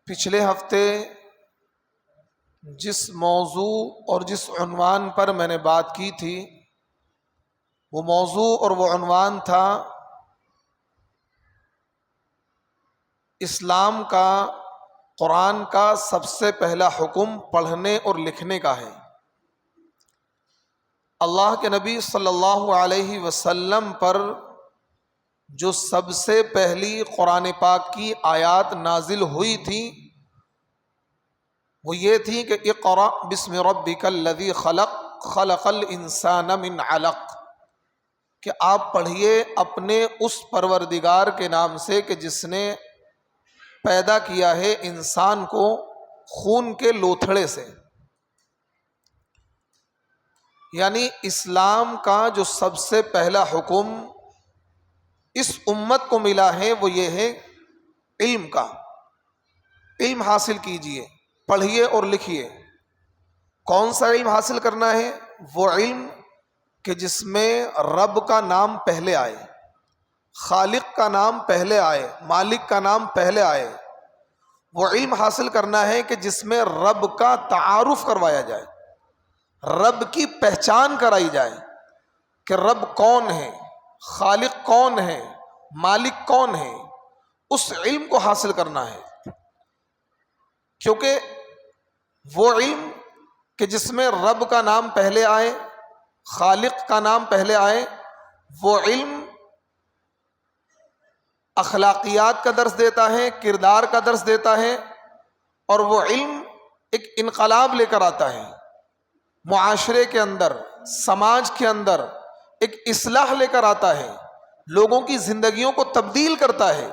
پچھلے ہفتے جس موضوع اور جس عنوان پر میں نے بات کی تھی وہ موضوع اور وہ عنوان تھا اسلام کا قرآن کا سب سے پہلا حکم پڑھنے اور لکھنے کا ہے۔ اللہ کے نبی صلی اللہ علیہ وسلم پر جو سب سے پہلی قرآن پاک کی آیات نازل ہوئی تھی وہ یہ تھی کہ اقرأ بسم ربک الذی خلق خلق الانسان من علق، کہ آپ پڑھیے اپنے اس پروردگار کے نام سے کہ جس نے پیدا کیا ہے انسان کو خون کے لوتھڑے سے۔ یعنی اسلام کا جو سب سے پہلا حکم اس امت کو ملا ہے وہ یہ ہے علم کا۔ علم حاصل کیجئے، پڑھیے اور لکھیے۔ کون سا علم حاصل کرنا ہے؟ وہ علم کہ جس میں رب کا نام پہلے آئے، خالق کا نام پہلے آئے، مالک کا نام پہلے آئے۔ وہ علم حاصل کرنا ہے کہ جس میں رب کا تعارف کروایا جائے، رب کی پہچان کرائی جائے کہ رب کون ہے، خالق کون ہے، مالک کون ہے۔ اس علم کو حاصل کرنا ہے، کیونکہ وہ علم کہ جس میں رب کا نام پہلے آئے، خالق کا نام پہلے آئے، وہ علم اخلاقیات کا درس دیتا ہے، کردار کا درس دیتا ہے، اور وہ علم ایک انقلاب لے کر آتا ہے معاشرے کے اندر، سماج کے اندر ایک اصلاح لے کر آتا ہے، لوگوں کی زندگیوں کو تبدیل کرتا ہے۔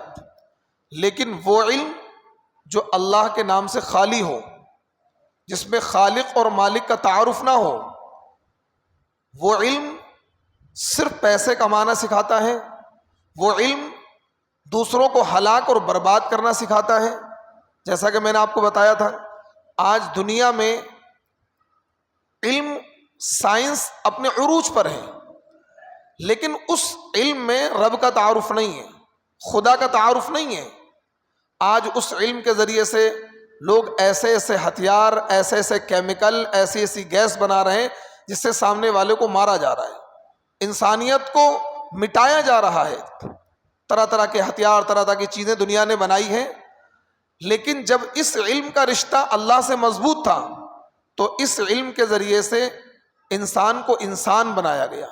لیکن وہ علم جو اللہ کے نام سے خالی ہو، جس میں خالق اور مالک کا تعارف نہ ہو، وہ علم صرف پیسے کمانا سکھاتا ہے، وہ علم دوسروں کو ہلاک اور برباد کرنا سکھاتا ہے۔ جیسا کہ میں نے آپ کو بتایا تھا، آج دنیا میں علم سائنس اپنے عروج پر ہے، لیکن اس علم میں رب کا تعارف نہیں ہے، خدا کا تعارف نہیں ہے۔ آج اس علم کے ذریعے سے لوگ ایسے ایسے ہتھیار، ایسے ایسے کیمیکل، ایسی ایسی گیس بنا رہے ہیں جس سے سامنے والے کو مارا جا رہا ہے، انسانیت کو مٹایا جا رہا ہے۔ طرح طرح کے ہتھیار، طرح طرح کی چیزیں دنیا نے بنائی ہیں، لیکن جب اس علم کا رشتہ اللہ سے مضبوط تھا تو اس علم کے ذریعے سے انسان کو انسان بنایا گیا،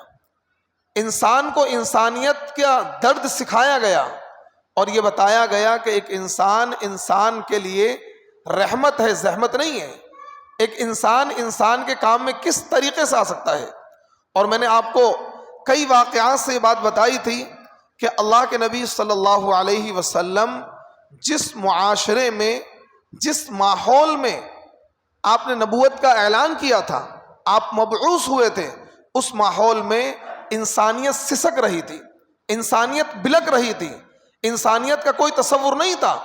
انسان کو انسانیت کا درد سکھایا گیا، اور یہ بتایا گیا کہ ایک انسان انسان کے لیے رحمت ہے، زحمت نہیں ہے۔ ایک انسان انسان کے کام میں کس طریقے سے آ سکتا ہے۔ اور میں نے آپ کو کئی واقعات سے یہ بات بتائی تھی کہ اللہ کے نبی صلی اللہ علیہ وسلم جس معاشرے میں، جس ماحول میں آپ نے نبوت کا اعلان کیا تھا، آپ مبعوث ہوئے تھے، اس ماحول میں انسانیت سسک رہی تھی، انسانیت بلک رہی تھی، انسانیت کا کوئی تصور نہیں تھا۔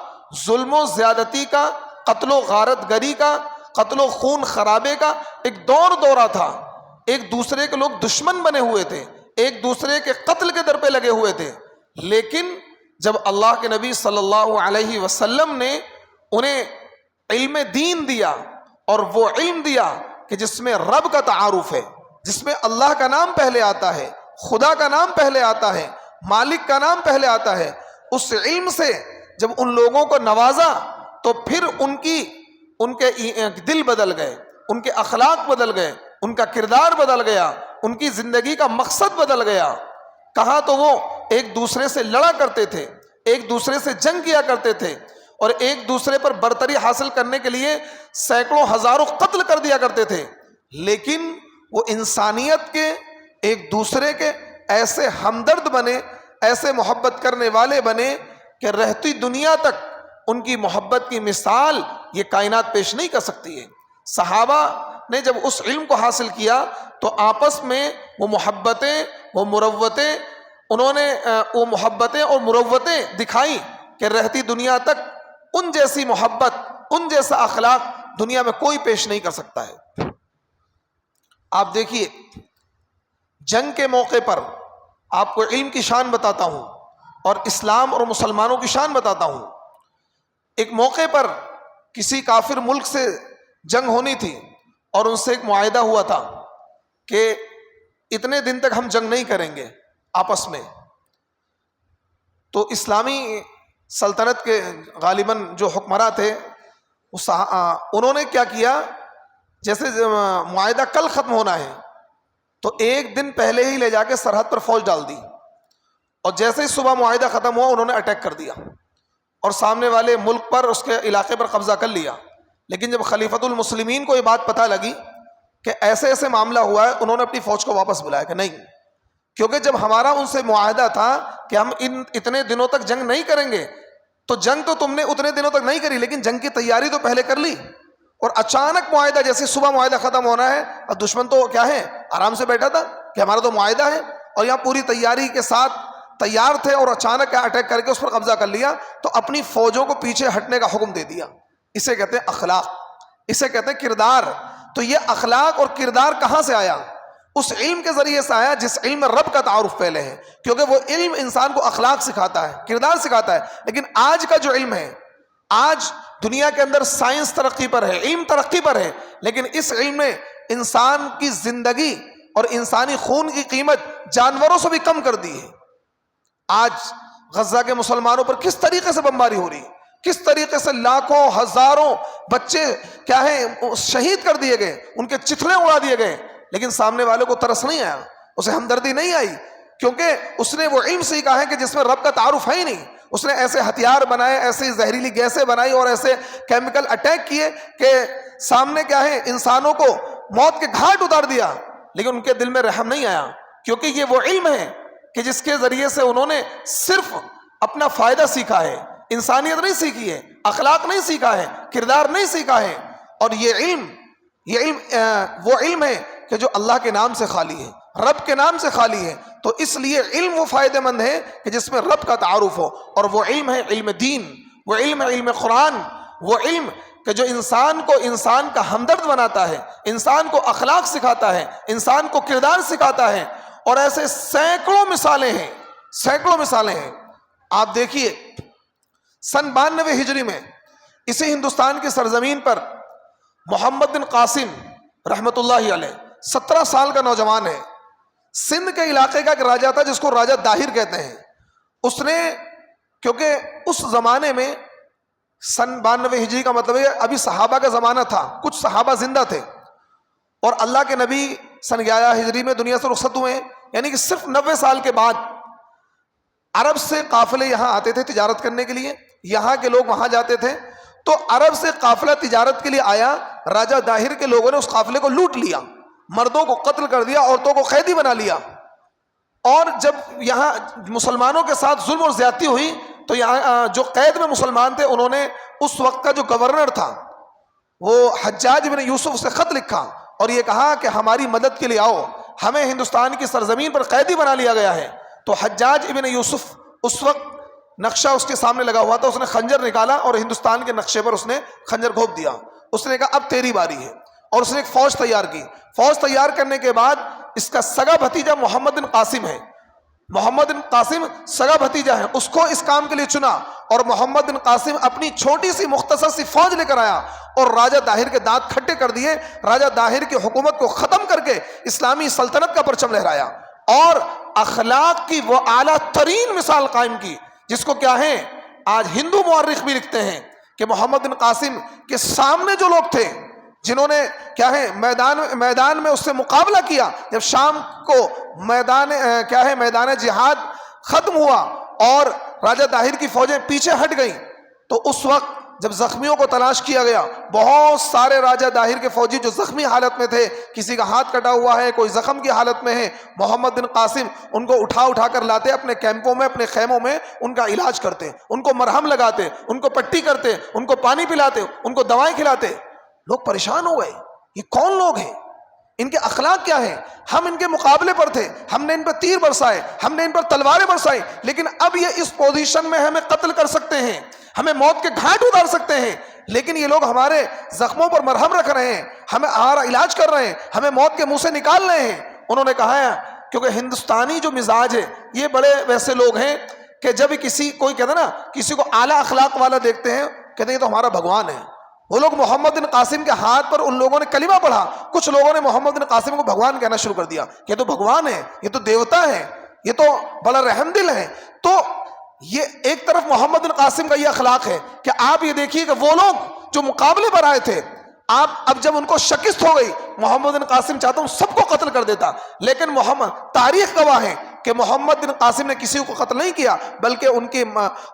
ظلم و زیادتی کا، قتل و غارت گری کا، قتل و خون خرابے کا ایک دورہ تھا۔ ایک دوسرے کے لوگ دشمن بنے ہوئے تھے، ایک دوسرے کے قتل کے در پہ لگے ہوئے تھے، لیکن جب اللہ کے نبی صلی اللہ علیہ وسلم نے انہیں علم دین دیا، اور وہ علم دیا کہ جس میں رب کا تعارف ہے، جس میں اللہ کا نام پہلے آتا ہے، خدا کا نام پہلے آتا ہے، مالک کا نام پہلے آتا ہے، اس علم سے جب ان لوگوں کو نوازا تو پھر ان کے دل بدل گئے، ان کے اخلاق بدل گئے، ان کا کردار بدل گیا، ان کی زندگی کا مقصد بدل گیا۔ کہاں تو وہ ایک دوسرے سے لڑا کرتے تھے، ایک دوسرے سے جنگ کیا کرتے تھے، اور ایک دوسرے پر برتری حاصل کرنے کے لیے سینکڑوں ہزاروں قتل کر دیا کرتے تھے، لیکن وہ انسانیت کے، ایک دوسرے کے ایسے ہمدرد بنے، ایسے محبت کرنے والے بنے کہ رہتی دنیا تک ان کی محبت کی مثال یہ کائنات پیش نہیں کر سکتی ہے۔ صحابہ نے جب اس علم کو حاصل کیا تو آپس میں وہ محبتیں، وہ مروتیں، انہوں نے وہ محبتیں اور مروتیں دکھائیں کہ رہتی دنیا تک ان جیسی محبت، ان جیسا اخلاق دنیا میں کوئی پیش نہیں کر سکتا ہے۔ آپ دیکھیے، جنگ کے موقع پر آپ کو علم کی شان بتاتا ہوں اور اسلام اور مسلمانوں کی شان بتاتا ہوں۔ ایک موقع پر کسی کافر ملک سے جنگ ہونی تھی اور ان سے ایک معاہدہ ہوا تھا کہ اتنے دن تک ہم جنگ نہیں کریں گے آپس میں. تو اسلامی سلطنت کے غالباً جو حکمراں تھے انہوں نے کیا کیا، جیسے معاہدہ کل ختم ہونا ہے تو ایک دن پہلے ہی لے جا کے سرحد پر فوج ڈال دی، اور جیسے ہی صبح معاہدہ ختم ہوا انہوں نے اٹیک کر دیا اور سامنے والے ملک پر، اس کے علاقے پر قبضہ کر لیا. لیکن جب خلیفۃ المسلمین کو یہ بات پتہ لگی کہ ایسے ایسے معاملہ ہوا ہے، انہوں نے اپنی فوج کو واپس بلایا کہ نہیں، کیونکہ جب ہمارا ان سے معاہدہ تھا کہ ہم اتنے دنوں تک جنگ نہیں کریں گے، تو جنگ تو تم نے اتنے دنوں تک نہیں کری لیکن جنگ کی تیاری تو پہلے کر لی، اور اچانک معاہدہ، جیسے صبح معاہدہ ختم ہونا ہے، اب دشمن تو کیا ہے آرام سے بیٹھا تھا کہ ہمارا تو معاہدہ ہے، اور یہاں پوری تیاری کے ساتھ تیار تھے اور اچانک اٹیک کر کے اس پر قبضہ کر لیا، تو اپنی فوجوں کو پیچھے ہٹنے کا حکم دے دیا. اسے کہتے ہیں اخلاق، اسے کہتے ہیں کردار. تو یہ اخلاق اور کردار کہاں سے آیا؟ اس علم کے ذریعے سے آیا جس علم میں رب کا تعارف پہلے ہے، کیونکہ وہ علم انسان کو اخلاق سکھاتا ہے، کردار سکھاتا ہے. لیکن آج کا جو علم ہے، آج دنیا کے اندر سائنس ترقی پر ہے، علم ترقی پر ہے، لیکن اس علم نے انسان کی زندگی اور انسانی خون کی قیمت جانوروں سے بھی کم کر دی ہے. آج غزہ کے مسلمانوں پر کس طریقے سے بمباری ہو رہی ہے، کس طریقے سے لاکھوں ہزاروں بچے کیا ہے شہید کر دیے گئے، ان کے چتھڑے اڑا دیے گئے، لیکن سامنے والے کو ترس نہیں آیا، اسے ہمدردی نہیں آئی، کیونکہ اس نے وہ علم سیکھا ہے کہ جس میں رب کا تعارف ہے ہی نہیں. اس نے ایسے ہتھیار بنائے، ایسی زہریلی گیسیں بنائی اور ایسے کیمیکل اٹیک کیے کہ سامنے کیا ہے انسانوں کو موت کے گھاٹ اتار دیا، لیکن ان کے دل میں رحم نہیں آیا، کیونکہ یہ وہ علم ہے کہ جس کے ذریعے سے انہوں نے صرف اپنا فائدہ سیکھا ہے، انسانیت نہیں سیکھی ہے، اخلاق نہیں سیکھا ہے، کردار نہیں سیکھا ہے. اور یہ علم وہ علم ہے کہ جو اللہ کے نام سے خالی ہے، رب کے نام سے خالی ہے. تو اس لیے علم وہ فائدہ مند ہے کہ جس میں رب کا تعارف ہو، اور وہ علم ہے علم دین، وہ علم ہے علم قرآن، وہ علم کہ جو انسان کو انسان کا ہمدرد بناتا ہے، انسان کو اخلاق سکھاتا ہے، انسان کو کردار سکھاتا ہے. اور ایسے سینکڑوں مثالیں ہیں، سینکڑوں مثالیں ہیں. آپ دیکھیے سن 92 ہجری میں اسی ہندوستان کی سرزمین پر محمد بن قاسم رحمت اللہ علیہ 17 سال کا نوجوان ہے، سندھ کے علاقے کا ایک راجا تھا جس کو راجا داہر کہتے ہیں. اس نے کیونکہ اس زمانے میں سن 92 ہجری کا مطلب ہے ابھی صحابہ کا زمانہ تھا، کچھ صحابہ زندہ تھے، اور اللہ کے نبی سن 11 ہجری میں دنیا سے رخصت ہوئے، یعنی کہ صرف 90 سال کے بعد عرب سے قافلے یہاں آتے تھے تجارت کرنے کے لیے، یہاں کے لوگ وہاں جاتے تھے. تو عرب سے قافلہ تجارت کے لیے آیا، راجہ داہر کے لوگوں نے اس قافلے کو لوٹ لیا، مردوں کو قتل کر دیا، عورتوں کو قیدی بنا لیا. اور جب یہاں مسلمانوں کے ساتھ ظلم اور زیادتی ہوئی تو یہاں جو قید میں مسلمان تھے انہوں نے اس وقت کا جو گورنر تھا وہ حجاج بن یوسف سے خط لکھا اور یہ کہا کہ ہماری مدد کے لیے آؤ، ہمیں ہندوستان کی سرزمین پر قیدی بنا لیا گیا ہے. تو حجاج ابن یوسف اس وقت نقشہ اس کے سامنے لگا ہوا تھا، اس نے خنجر نکالا اور ہندوستان کے نقشے پر اس نے خنجر گھونپ دیا. اس نے کہا اب تیری باری ہے، اور اس نے ایک فوج تیار کی. فوج تیار کرنے کے بعد اس کا سگا بھتیجا محمد بن قاسم ہے، محمد بن قاسم سگا بھتیجا ہے، اس کو اس کام کے لیے چنا، اور محمد بن قاسم اپنی چھوٹی سی مختصر سی فوج لے کر آیا اور راجہ داہر کے دانت کھٹے کر دیے، راجہ داہر کی حکومت کو ختم کر کے اسلامی سلطنت کا پرچم لہرایا اور اخلاق کی وہ اعلیٰ ترین مثال قائم کی، جس کو کیا ہے آج ہندو مورخ بھی لکھتے ہیں کہ محمد بن قاسم کے سامنے جو لوگ تھے جنہوں نے کیا ہے میدان میں اس سے مقابلہ کیا، جب شام کو میدان جہاد ختم ہوا اور راجہ داہر کی فوجیں پیچھے ہٹ گئیں، تو اس وقت جب زخمیوں کو تلاش کیا گیا، بہت سارے راجہ داہر کے فوجی جو زخمی حالت میں تھے، کسی کا ہاتھ کٹا ہوا ہے، کوئی زخم کی حالت میں ہے، محمد بن قاسم ان کو اٹھا کر لاتے اپنے کیمپوں میں، اپنے خیموں میں، ان کا علاج کرتے، ان کو مرہم لگاتے، ان کو پٹی کرتے، ان کو پانی پلاتے، ان کو دوائیں کھلاتے. لوگ پریشان ہو گئے، یہ کون لوگ ہیں، ان کے اخلاق کیا ہیں؟ ہم ان کے مقابلے پر تھے، ہم نے ان پر تیر برسائے، ہم نے ان پر تلواریں برسائی، لیکن اب یہ اس پوزیشن میں ہمیں قتل کر سکتے ہیں، ہمیں موت کے گھاٹ اتار سکتے ہیں، لیکن یہ لوگ ہمارے زخموں پر مرہم رکھ رہے ہیں، ہمارا علاج کر رہے ہیں، ہمیں موت کے منہ سے نکال رہے ہیں. انہوں نے کہا ہے کیونکہ ہندوستانی جو مزاج ہے یہ بڑے ویسے لوگ ہیں کہ جب کوئی کہتا نا کسی کو اعلیٰ اخلاق والا دیکھتے ہیں، کہتے ہیں یہ تو ہمارا بھگوان ہے، وہ لوگ محمد بن قاسم کے ہاتھ پر ان لوگوں نے کلمہ پڑھا. کچھ لوگوں نے محمد بن قاسم کو بھگوان کہنا شروع کر دیا کہ یہ تو بھگوان ہے, یہ تو دیوتا ہے, یہ تو بڑا رحم دل ہے. تو یہ ایک طرف محمد بن قاسم کا یہ اخلاق ہے کہ آپ یہ دیکھیے کہ وہ لوگ جو مقابلے پر آئے تھے, آپ اب جب ان کو شکست ہو گئی, محمد بن قاسم چاہتا ہوں سب کو قتل کر دیتا, لیکن تاریخ گواہ ہے کہ محمد بن قاسم نے کسی کو قتل نہیں کیا, بلکہ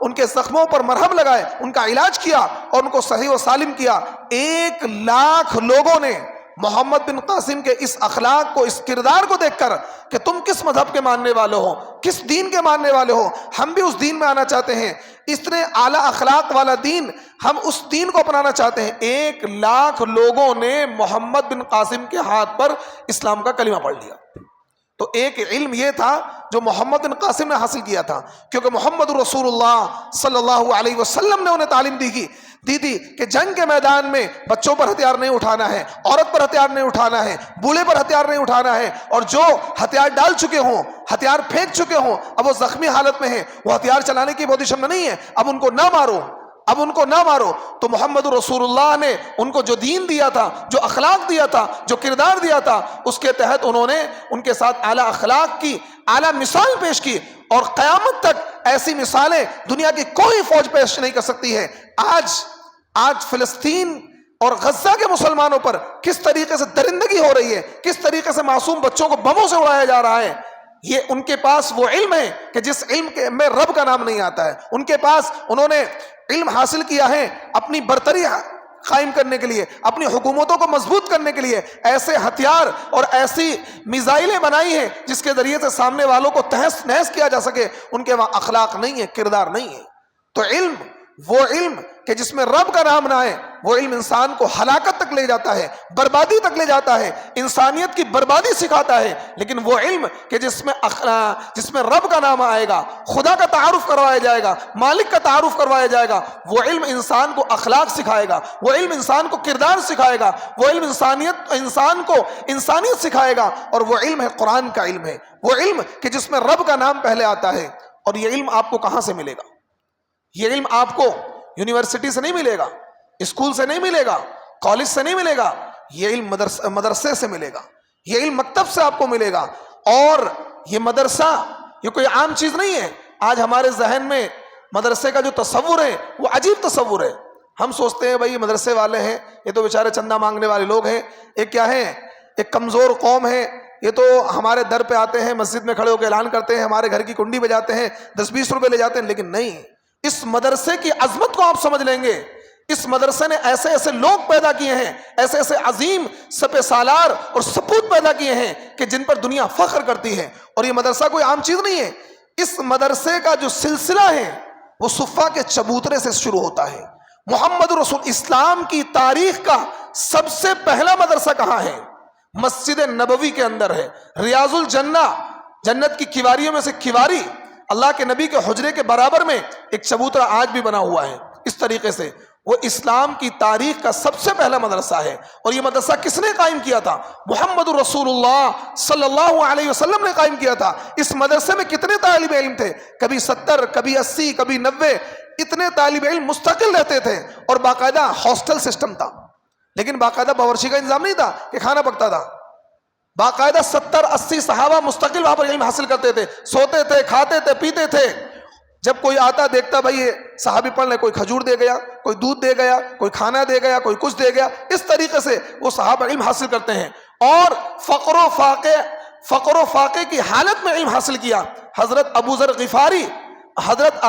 ان کے زخموں پر مرہم لگائے, ان کا علاج کیا اور ان کو صحیح و سالم کیا. 1,00,000 لوگوں نے محمد بن قاسم کے اس اخلاق کو, اس کردار کو دیکھ کر کہ تم کس مذہب کے ماننے والے ہو, کس دین کے ماننے والے ہو, ہم بھی اس دین میں آنا چاہتے ہیں, اتنے اعلیٰ اخلاق والا دین, ہم اس دین کو اپنانا چاہتے ہیں. 1,00,000 لوگوں نے محمد بن قاسم کے ہاتھ پر اسلام کا کلمہ پڑھ لیا. تو ایک علم یہ تھا جو محمد بن قاسم نے حاصل کیا تھا, کیونکہ محمد رسول اللہ صلی اللہ علیہ وسلم نے انہیں تعلیم دی تھی کہ جنگ کے میدان میں بچوں پر ہتھیار نہیں اٹھانا ہے, عورت پر ہتھیار نہیں اٹھانا ہے, بوڑھے پر ہتھیار نہیں اٹھانا ہے, اور جو ہتھیار ڈال چکے ہوں, ہتھیار پھینک چکے ہوں, اب وہ زخمی حالت میں ہیں, وہ ہتھیار چلانے کی بہت شمن نہیں ہے, اب ان کو نہ مارو, اب ان کو نہ مارو. تو محمد رسول اللہ نے ان کو جو دین دیا تھا, جو اخلاق دیا تھا, جو کردار دیا تھا, اس کے تحت انہوں نے ان کے ساتھ اعلیٰ اخلاق کی, اعلیٰ مثال پیش کی, اور قیامت تک ایسی مثالیں دنیا کی کوئی فوج پیش نہیں کر سکتی ہے. آج فلسطین اور غزہ کے مسلمانوں پر کس طریقے سے درندگی ہو رہی ہے, کس طریقے سے معصوم بچوں کو بموں سے اڑایا جا رہا ہے, یہ ان کے پاس وہ علم ہے کہ جس علم کے میں رب کا نام نہیں آتا ہے. ان کے پاس انہوں نے علم حاصل کیا ہے اپنی برتری قائم کرنے کے لیے, اپنی حکومتوں کو مضبوط کرنے کے لیے ایسے ہتھیار اور ایسی میزائلیں بنائی ہیں جس کے ذریعے سے سامنے والوں کو تہس نہس کیا جا سکے. ان کے وہاں اخلاق نہیں ہے, کردار نہیں ہے. تو علم, وہ علم کہ جس میں رب کا نام نہ ہے, وہ علم انسان کو ہلاکت تک لے جاتا ہے, بربادی تک لے جاتا ہے, انسانیت کی بربادی سکھاتا ہے. لیکن وہ علم کہ جس میں رب کا نام آئے گا, خدا کا تعارف کروایا جائے گا, مالک کا تعارف کروایا جائے گا, وہ علم انسان کو اخلاق سکھائے گا, وہ علم انسان کو کردار سکھائے گا, وہ علم انسان کو انسانیت سکھائے گا. اور وہ علم ہے قرآن کا علم ہے, وہ علم کہ جس میں رب کا نام پہلے آتا ہے. اور یہ علم آپ کو کہاں سے ملے گا؟ یہ علم آپ کو یونیورسٹی سے نہیں ملے گا, اسکول سے نہیں ملے گا, کالج سے نہیں ملے گا, یہ علم مدرسے سے ملے گا, یہ علم مکتب سے آپ کو ملے گا. اور یہ مدرسہ یہ کوئی عام چیز نہیں ہے. آج ہمارے ذہن میں مدرسے کا جو تصور ہے وہ عجیب تصور ہے. ہم سوچتے ہیں بھائی یہ مدرسے والے ہیں, یہ تو بیچارے چندہ مانگنے والے لوگ ہیں, ایک کیا ہے, ایک کمزور قوم ہے, یہ تو ہمارے در پہ آتے ہیں, مسجد میں کھڑے ہو کے اعلان کرتے ہیں, ہمارے گھر کی کنڈی بجاتے ہیں, 10-20 روپے لے جاتے ہیں. لیکن نہیں, اس مدرسے کی عظمت کو آپ سمجھ لیں گے. اس مدرسے نے ایسے ایسے لوگ پیدا کیے ہیں, ایسے ایسے عظیم سپہ سالار اور سپوت پیدا کیے ہیں کہ جن پر دنیا فخر کرتی ہے. اور یہ مدرسہ کوئی عام چیز نہیں ہے. اس مدرسے کا جو سلسلہ ہے وہ صفہ کے چبوترے سے شروع ہوتا ہے. محمد رسول اسلام کی تاریخ کا سب سے پہلا مدرسہ کہاں ہے؟ مسجد نبوی کے اندر ہے. ریاض الجنہ, جنت کی کیواریوں میں سے کیواری, اللہ کے نبی کے حجرے کے برابر میں ایک چبوترا آج بھی بنا ہوا ہے. اس طریقے سے وہ اسلام کی تاریخ کا سب سے پہلا مدرسہ ہے. اور یہ مدرسہ کس نے قائم کیا تھا؟ محمد رسول اللہ صلی اللہ علیہ وسلم نے قائم کیا تھا. اس مدرسے میں کتنے طالب علم تھے؟ کبھی 70, کبھی 80, کبھی 90, اتنے طالب علم مستقل رہتے تھے. اور باقاعدہ ہاسٹل سسٹم تھا, لیکن باقاعدہ باورچی کا انتظام نہیں تھا کہ کھانا پکتا تھا. باقاعدہ 70-80 صحابہ مستقل وہاں پر علم حاصل کرتے تھے, سوتے تھے, کھاتے تھے, پیتے تھے. جب کوئی آتا دیکھتا بھائی یہ صحابی پڑھ لے, کوئی کھجور دے گیا, کوئی دودھ دے گیا, کوئی کھانا دے گیا, کوئی کچھ دے گیا. اس طریقے سے وہ صحابہ علم حاصل کرتے ہیں. اور فقر و فاقے کی حالت میں علم حاصل کیا. حضرت ابو ذر غفاری, حضرت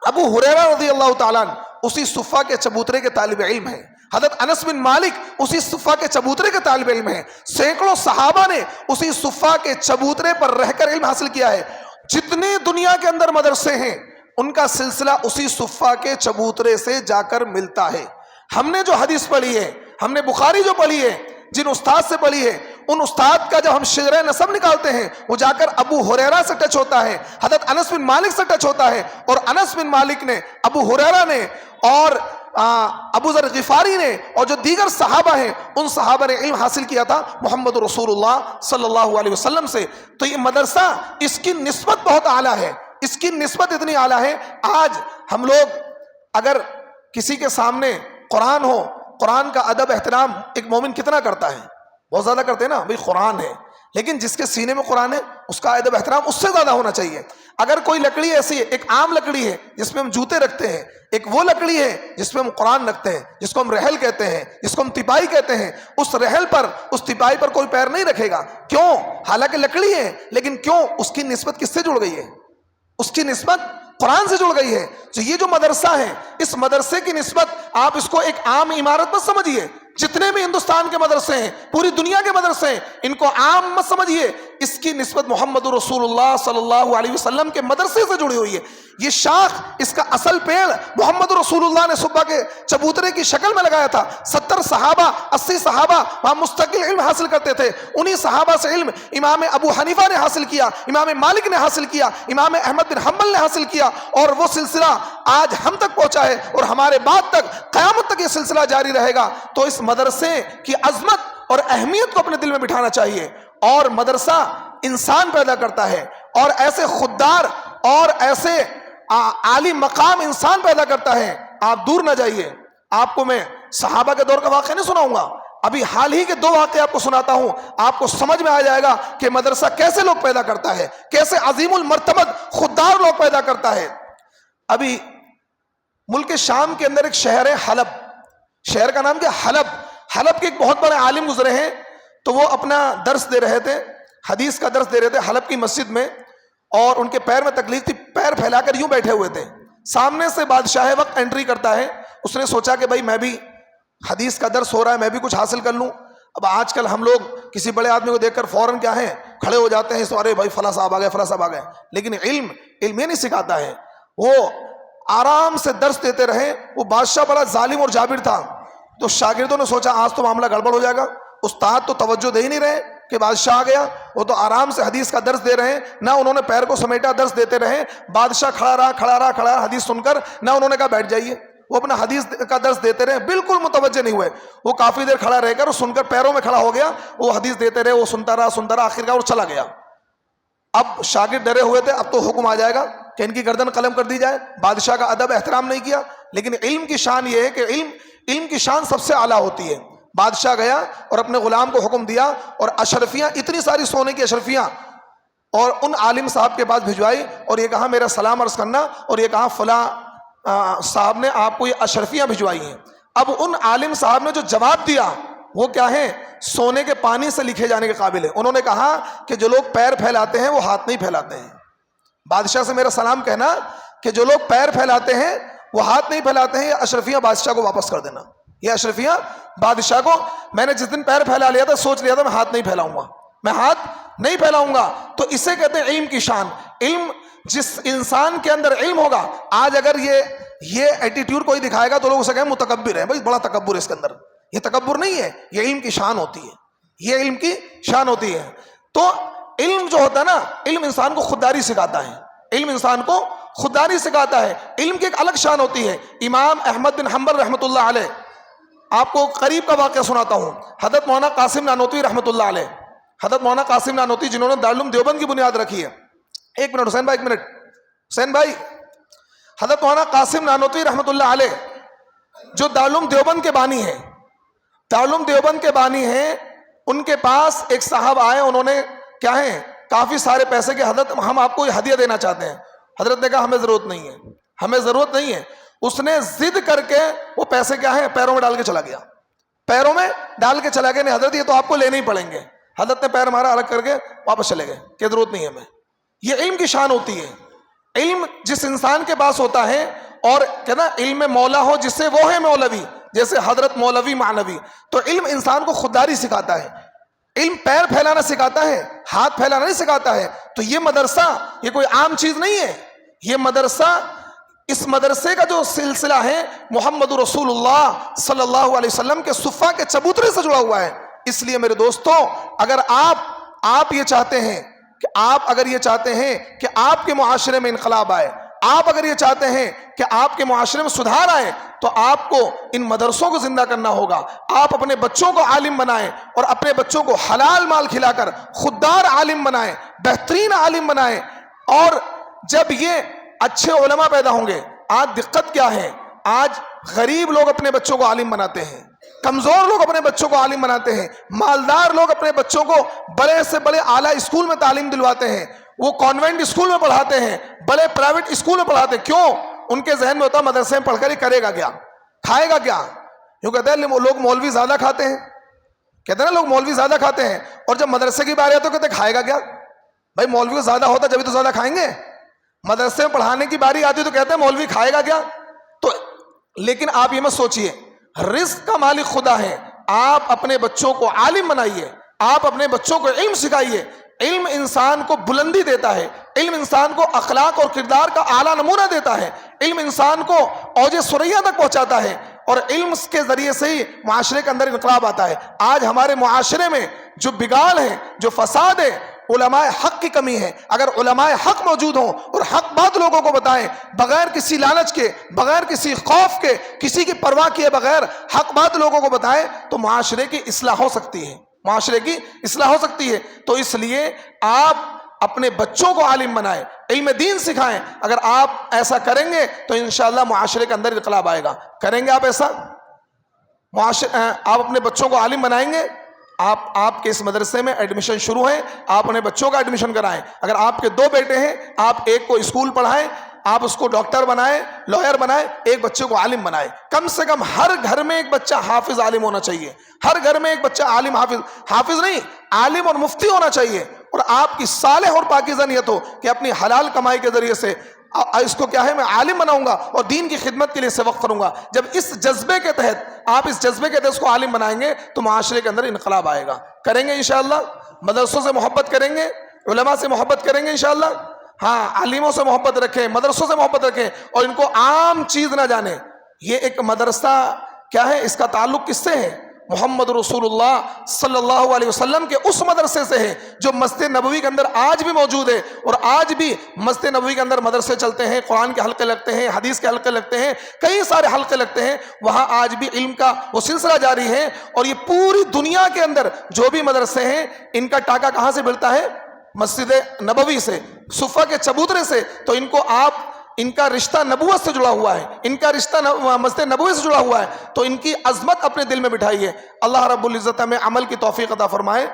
ابو ہریرہ رضی اللہ تعالیٰ اسی صفہ کے چبوترے کے طالب علم ہیں. حضرت انس بن مالک اسی صفہ کے چبوترے کے طالب علم ہیں. سینکڑوں صحابہ نے اسی صفہ کے چبوترے پر رہ کر علم حاصل کیا ہے. جتنے دنیا کے اندر مدرسے ہیں ان کا سلسلہ اسی صفہ کے چبوترے سے جا کر ملتا ہے. ہم نے جو حدیث پڑھی ہے, ہم نے بخاری جو پڑھی ہے, جن استاد سے پڑھی ہے, ان استاد کا جب ہم شجرہ نسب نکالتے ہیں وہ جا کر ابو ہریرہ سے ٹچ ہوتا ہے, حضرت انس بن مالک سے ٹچ ہوتا ہے. اور انس بن مالک نے, ابو ہریرہ نے, اور ابو ذر غفاری نے, اور جو دیگر صحابہ ہیں ان صحابہ نے علم حاصل کیا تھا محمد رسول اللہ صلی اللہ علیہ وسلم سے. تو یہ مدرسہ, اس کی نسبت بہت اعلیٰ ہے, اس کی نسبت اتنی اعلیٰ ہے. آج ہم لوگ اگر کسی کے سامنے قرآن ہو، قرآن کا ادب احترام ایک مومن کتنا کرتا ہے؟ بہت زیادہ کرتے ہیں نا بھائی، قرآن ہے، لیکن جس کے سینے میں قرآن ہے اس کا ادب احترام اس سے زیادہ ہونا چاہیے۔ اگر کوئی لکڑی ایسی ہے، ایک عام لکڑی ہے جس میں ہم جوتے رکھتے ہیں، ایک وہ لکڑی ہے جس میں ہم قرآن رکھتے ہیں، جس کو ہم رحل کہتے ہیں، جس کو ہم تپائی کہتے ہیں، اس رحل پر، اس تپائی پر کوئی پیر نہیں رکھے گا۔ کیوں؟ حالانکہ لکڑی ہے، لیکن کیوں؟ اس کی نسبت کس سے جڑ گئی ہے؟ اس کی نسبت قرآن سے جڑ گئی ہے۔ تو یہ جو مدرسہ ہے، اس مدرسے کی نسبت آپ اس کو ایک عام عمارت مت سمجھیے۔ جتنے بھی ہندوستان کے مدرسے ہیں، پوری دنیا کے مدرسے ہیں، ان کو عام مت سمجھیے، اس کی نسبت محمد رسول اللہ صلی اللہ علیہ وسلم کے مدرسے سے جڑی ہوئی ہے۔ یہ شاخ، اس کا اصل پیڑ محمد رسول اللہ نے صبح کے چبوترے کی شکل میں لگایا تھا۔ 70 صحابہ، 80 صحابہ وہاں مستقل علم حاصل کرتے تھے۔ انہی صحابہ سے علم امام ابو حنیفہ نے حاصل کیا، امام مالک نے حاصل کیا، امام احمد بن حنبل نے حاصل کیا، اور وہ سلسلہ آج ہم تک پہنچا ہے، اور ہمارے بعد تک قیامت تک یہ سلسلہ جاری رہے گا۔ تو اس مدرسے کی عظمت اور اہمیت کو اپنے دل میں بٹھانا چاہیے۔ اور مدرسہ انسان پیدا کرتا ہے، اور ایسے خوددار اور ایسے عالی مقام انسان پیدا کرتا ہے۔ آپ دور نہ جائیے، آپ کو میں صحابہ کے دور کا واقعہ نہیں سناؤں گا، ابھی حال ہی کے 2 واقعے آپ کو سناتا ہوں، آپ کو سمجھ میں آ جائے گا کہ مدرسہ کیسے لوگ پیدا کرتا ہے، کیسے عظیم المرتبت خوددار لوگ پیدا کرتا ہے۔ ابھی ملک شام کے اندر ایک شہر ہے حلب، شہر کا نام کیا؟ حلب۔ حلب کے ایک بہت بڑے عالم گزرے ہیں، تو وہ اپنا درس دے رہے تھے، حدیث کا درس دے رہے تھے حلب کی مسجد میں، اور ان کے پیر میں تکلیف تھی، پیر پھیلا کر یوں بیٹھے ہوئے تھے۔ سامنے سے بادشاہ وقت انٹری کرتا ہے، اس نے سوچا کہ بھائی میں بھی، حدیث کا درس ہو رہا ہے، میں بھی کچھ حاصل کر لوں۔ اب آج کل ہم لوگ کسی بڑے آدمی کو دیکھ کر فوراً کیا ہیں، کھڑے ہو جاتے ہیں، ارے بھائی فلاں صاحب آ گئے، فلاں صاحب آ گئے، لیکن علم یہ نہیں سکھاتا ہے۔ وہ آرام سے درس دیتے رہے۔ وہ بادشاہ بڑا ظالم اور جابر تھا، تو شاگردوں نے سوچا آج تو معاملہ گڑبڑ ہو جائے گا، استاد تو توجہ دے ہی نہیں رہے کہ بادشاہ آ گیا، وہ تو آرام سے حدیث کا درس دے رہے ہیں، نہ انہوں نے پیر کو سمیٹا، درس دیتے رہے۔ بادشاہ کھڑا رہا حدیث سن کر، نہ انہوں نے کہا بیٹھ جائیے، وہ اپنا حدیث کا درس دیتے رہے، بالکل متوجہ نہیں ہوئے۔ وہ کافی دیر کھڑا رہ کر اور سن کر پیروں میں کھڑا ہو گیا، وہ حدیث دیتے رہے، وہ سنتا رہا، آخر اور چلا گیا۔ اب شاگرد ڈرے ہوئے تھے، اب تو حکم آ جائے گا کہ ان کی گردن قلم کر دی جائے۔ بادشاہ کا ادب احترام نہیں کیا، لیکن علم کی شان یہ ہے کہ علم کی شان سب سے اعلیٰ ہوتی ہے۔ بادشاہ گیا اور اپنے غلام کو حکم دیا، اور اشرفیاں، اتنی ساری سونے کی اشرفیاں، اور ان عالم صاحب کے پاس بھجوائی، اور یہ کہا میرا سلام عرض کرنا، اور یہ کہا فلاں صاحب نے آپ کو یہ اشرفیاں بھجوائی ہیں۔ اب ان عالم صاحب نے جو جواب دیا وہ کیا ہے؟ سونے کے پانی سے لکھے جانے کے قابل ہے۔ انہوں نے کہا کہ جو لوگ پیر پھیلاتے ہیں وہ ہاتھ نہیں پھیلاتے ہیں۔ بادشاہ سے میرا سلام کہنا کہ جو لوگ پیر پھیلاتے ہیں وہ ہاتھ نہیں پھیلاتے ہیں، یہ اشرفیاں بادشاہ کو واپس کر دینا۔ یہ اشرفیاں بادشاہ کو، میں نے جس دن پیر پھیلا لیا تھا سوچ لیا تھا میں ہاتھ نہیں پھیلاؤں گا، میں ہاتھ نہیں پھیلاؤں گا۔ تو اسے کہتے ہیں علم کی شان۔ علم، جس انسان کے اندر علم ہوگا، آج اگر یہ ایٹیٹیوڈ کوئی دکھائے گا تو لوگ اسے کہیں متکبر ہے، بھائی بڑا تکبر ہے اس کے اندر۔ یہ تکبر نہیں ہے، یہ علم کی شان ہوتی ہے، یہ علم کی شان ہوتی ہے۔ تو علم جو ہوتا ہے نا، علم انسان کو خودداری سکھاتا ہے، علم انسان کو خودداری سکھاتا ہے۔ علم کی ایک الگ شان ہوتی ہے۔ امام احمد بن حنبل رحمۃ اللہ علیہ، آپ کو قریب کا واقعہ سناتا ہوں۔ حضرت مولانا قاسم نانوتوی رحمۃ اللہ علیہ، حضرت مولانا قاسم نانوتوی جنہوں نے دارالعلوم دیوبند کی بنیاد رکھی ہے۔ ایک منٹ حسین بھائی، ایک منٹ حسین بھائی۔ حضرت مولانا قاسم نانوتوی رحمۃ اللہ علیہ جو دارالعلوم دیوبند کے بانی ہیں، دارالعلوم دیوبند کے بانی ہیں، ان کے پاس ایک صاحب آئے، انہوں نے کیا ہے کافی سارے پیسے کے، حضرت ہم آپ کو یہ ہدیہ دینا چاہتے ہیں۔ حضرت نے کہا ہمیں ضرورت نہیں ہے، ہمیں ضرورت نہیں ہے۔ اس نے ضد کر کے وہ پیسے کیا ہیں پیروں میں ڈال کے چلا گیا، پیروں میں ڈال کے چلا گیا، نہیں حضرت یہ تو آپ کو لینے ہی پڑیں گے۔ حضرت نے پیر مارا، الگ کر کے واپس چلے گئے کہ ضرورت نہیں ہے ہمیں۔ یہ علم کی شان ہوتی ہے۔ علم جس انسان کے پاس ہوتا ہے، اور کہنا علم مولا ہو جس سے وہ ہے مولوی، جیسے حضرت مولوی معنوی، تو علم انسان کو خودداری سکھاتا ہے۔ علم پیر پھیلانا سکھاتا ہے، ہاتھ پھیلانا نہیں سکھاتا ہے۔ تو یہ مدرسہ یہ کوئی عام چیز نہیں ہے، یہ مدرسہ، اس مدرسے کا جو سلسلہ ہے محمد رسول اللہ صلی اللہ علیہ وسلم کے صفہ کے چبوترے سے جڑا ہوا ہے۔ اس لیے میرے دوستوں، اگر آپ یہ چاہتے ہیں کہ اگر یہ چاہتے ہیں کہ آپ کے معاشرے میں انقلاب آئے، آپ اگر یہ چاہتے ہیں کہ آپ کے معاشرے میں سدھار آئے، تو آپ کو ان مدرسوں کو زندہ کرنا ہوگا۔ آپ اپنے بچوں کو عالم بنائیں، اور اپنے بچوں کو حلال مال کھلا کر خوددار عالم بنائیں، بہترین عالم بنائیں۔ اور جب یہ اچھے علماء پیدا ہوں گے، آج دقت کیا ہے، آج غریب لوگ اپنے بچوں کو عالم بناتے ہیں، کمزور لوگ اپنے بچوں کو عالم بناتے ہیں، مالدار لوگ اپنے بچوں کو بڑے سے بڑے اعلیٰ اسکول میں تعلیم دلواتے ہیں، وہ کانوینٹ اسکول میں پڑھاتے ہیں، بڑے پرائیویٹ اسکول میں پڑھاتے ہیں. کیوں؟ ان کے ذہن میں ہوتا مدرسے میں پڑھ کر ہی کرے گا کیا، کھائے گا کیا. یوں کہتے ہیں لوگ مولوی زیادہ کھاتے ہیں، کہتے ہیں نا لوگ مولوی زیادہ کھاتے ہیں، اور جب مدرسے کی باری آتی ہے تو کہتے ہیں کھائے گا کیا. بھائی مولوی کو زیادہ ہوتا جبھی تو زیادہ کھائیں گے. مدرسے میں پڑھانے کی باری آتی ہے تو کہتے ہیں مولوی کھائے گا کیا. تو لیکن آپ یہ مت سوچئے، رزق کا مالک خدا ہے. آپ اپنے بچوں کو عالم بنائیے، آپ اپنے بچوں کو علم سکھائیے. علم انسان کو بلندی دیتا ہے، علم انسان کو اخلاق اور کردار کا اعلیٰ نمونہ دیتا ہے، علم انسان کو اوج ثریا تک پہنچاتا ہے، اور علم کے ذریعے سے ہی معاشرے کے اندر انقلاب آتا ہے. آج ہمارے معاشرے میں جو بگاڑ ہے، جو فساد ہے، علماء حق کی کمی ہے. اگر علماء حق موجود ہوں اور حق بات لوگوں کو بتائیں، بغیر کسی لالچ کے، بغیر کسی خوف کے، کسی کی پرواہ کیے بغیر حق بات لوگوں کو بتائیں، تو معاشرے کی اصلاح ہو سکتی ہے، معاشرے کی اصلاح ہو سکتی ہے. تو اس لیے آپ اپنے بچوں کو عالم بنائیں، علم دین سکھائیں. اگر آپ ایسا کریں گے تو انشاءاللہ معاشرے کے اندر انقلاب آئے گا. کریں گے آپ ایسا؟ آپ اپنے بچوں کو عالم بنائیں گے؟ آپ کے اس مدرسے میں ایڈمیشن شروع ہے، آپ اپنے بچوں کا ایڈمیشن کرائیں. اگر آپ کے 2 بیٹے ہیں، آپ ایک کو اسکول پڑھائیں، آپ اس کو ڈاکٹر بنائیں، لائر بنائیں، ایک بچے کو عالم بنائیں. کم سے کم ہر گھر میں ایک بچہ حافظ عالم ہونا چاہیے. ہر گھر میں ایک بچہ عالم حافظ نہیں، عالم اور مفتی ہونا چاہیے. اور آپ کی صالح اور پاکیزہ نیت ہو کہ اپنی حلال کمائی کے ذریعے سے اس کو کیا ہے میں عالم بناؤں گا اور دین کی خدمت کے لیے سے وقف کروں گا. جب اس جذبے کے تحت آپ اس جذبے کے تحت اس کو عالم بنائیں گے تو معاشرے کے اندر انقلاب آئے گا. کریں گے انشاءاللہ؟ مدرسوں سے محبت کریں گے، علماء سے محبت کریں گے انشاءاللہ. ہاں، عالموں سے محبت رکھیں، مدرسوں سے محبت رکھیں، اور ان کو عام چیز نہ جانیں. یہ ایک مدرسہ کیا ہے، اس کا تعلق کس سے ہے؟ محمد رسول اللہ صلی اللہ علیہ وسلم کے اس مدرسے سے ہے جو مسجد نبوی کے اندر آج بھی موجود ہے. اور آج بھی مسجد نبوی کے اندر مدرسے چلتے ہیں، قرآن کے حلقے لگتے ہیں، حدیث کے حلقے لگتے ہیں، کئی سارے حلقے لگتے ہیں. وہاں آج بھی علم کا وہ سلسلہ جاری ہے. اور یہ پوری دنیا کے اندر جو بھی مدرسے ہیں، ان کا ٹاکا کہاں سے ملتا ہے؟ مسجد نبوی سے، صفہ کے چبوترے سے. تو ان کو آپ، ان کا رشتہ نبوت سے جڑا ہوا ہے، ان کا رشتہ مسجد نبوی سے جڑا ہوا ہے. تو ان کی عظمت اپنے دل میں بٹھائیے. اللہ رب العزت ہمیں عمل کی توفیق عطا فرمائے.